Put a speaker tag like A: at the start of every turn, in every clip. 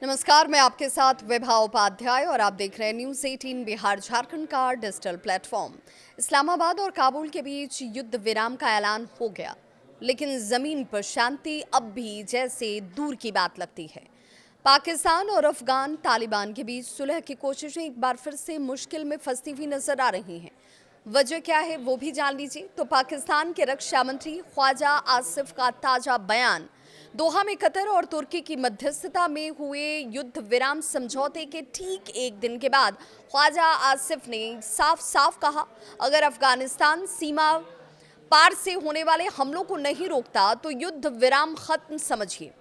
A: नमस्कार, मैं आपके साथ विभा उपाध्याय और आप देख रहे हैं न्यूज़ 18 बिहार झारखंड का डिजिटल प्लेटफॉर्म। इस्लामाबाद और काबुल के बीच युद्ध विराम का ऐलान हो गया, लेकिन जमीन पर शांति अब भी जैसे दूर की बात लगती है। पाकिस्तान और अफगान तालिबान के बीच सुलह की कोशिशें एक बार फिर से मुश्किल में फंसती हुई नजर आ रही हैं। वजह क्या है वो भी जान लीजिए। तो पाकिस्तान के रक्षा मंत्री ख्वाजा आसिफ का ताजा बयान। दोहा में कतर और तुर्की की मध्यस्थता में हुए युद्ध विराम समझौते के ठीक एक दिन के बाद ख्वाजा आसिफ ने साफ साफ कहा, अगर अफगानिस्तान सीमा पार से होने वाले हमलों को नहीं रोकता तो युद्ध विराम खत्म समझिए।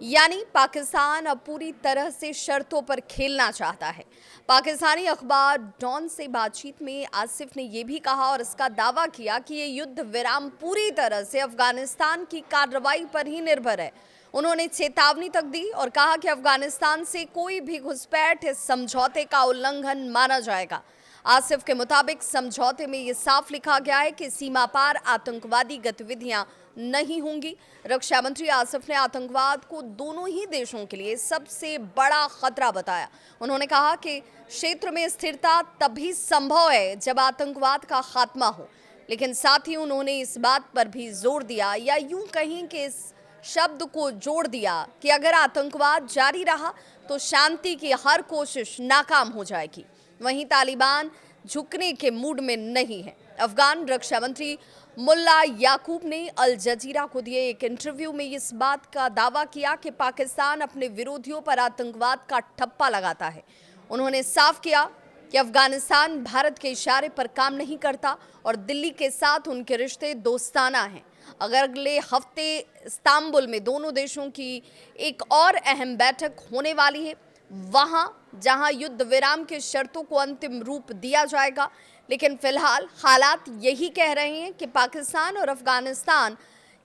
A: यानी पाकिस्तान अब पूरी तरह से शर्तों पर खेलना चाहता है। पाकिस्तानी अखबार डॉन से बातचीत में आसिफ ने यह भी कहा और इसका दावा किया कि ये युद्ध विराम पूरी तरह से अफगानिस्तान की कार्रवाई पर ही निर्भर है। उन्होंने चेतावनी तक दी और कहा कि अफगानिस्तान से कोई भी घुसपैठ इस समझौते का उल्लंघन माना जाएगा। आसिफ के मुताबिक समझौते में ये साफ लिखा गया है कि सीमा पार आतंकवादी गतिविधियां नहीं होंगी। रक्षा मंत्री आसिफ ने आतंकवाद को दोनों ही देशों के लिए सबसे बड़ा खतरा बताया। उन्होंने कहा कि क्षेत्र में स्थिरता तभी संभव है जब आतंकवाद का खात्मा हो, लेकिन साथ ही उन्होंने इस बात पर भी जोर दिया, या यूं कहें कि इस शब्द को जोड़ दिया, कि अगर आतंकवाद जारी रहा तो शांति की हर कोशिश नाकाम हो जाएगी। वहीं तालिबान झुकने के मूड में नहीं है। अफगान रक्षा मंत्री मुल्ला याकूब ने अल जजीरा को दिए एक इंटरव्यू में इस बात का दावा किया कि पाकिस्तान अपने विरोधियों पर आतंकवाद का ठप्पा लगाता है। उन्होंने साफ किया कि अफगानिस्तान भारत के इशारे पर काम नहीं करता और दिल्ली के साथ उनके रिश्ते दोस्ताना हैं। अगर अगले हफ्ते इस्तांबुल में दोनों देशों की एक और अहम बैठक होने वाली है, वहां जहां युद्ध विराम की शर्तों को अंतिम रूप दिया जाएगा। लेकिन फिलहाल हालात यही कह रहे हैं कि पाकिस्तान और अफगानिस्तान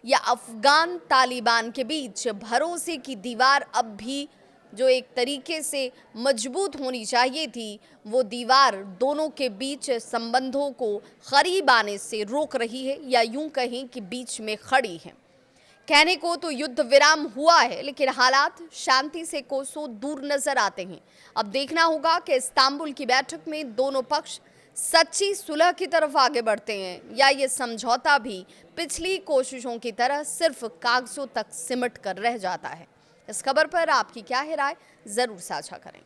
A: या अफगान तालिबान के बीच भरोसे की दीवार अब भी जो एक तरीके से मजबूत होनी चाहिए थी, वो दीवार दोनों के बीच संबंधों को करीब आने से रोक रही है, या यूं कहें कि बीच में खड़ी है। कहने को तो युद्ध विराम हुआ है, लेकिन हालात शांति से कोसों दूर नजर आते हैं। अब देखना होगा कि इस्तांबुल की बैठक में दोनों पक्ष सच्ची सुलह की तरफ आगे बढ़ते हैं, या ये समझौता भी पिछली कोशिशों की तरह सिर्फ कागजों तक सिमट कर रह जाता है। इस खबर पर आपकी क्या है राय, जरूर साझा करें।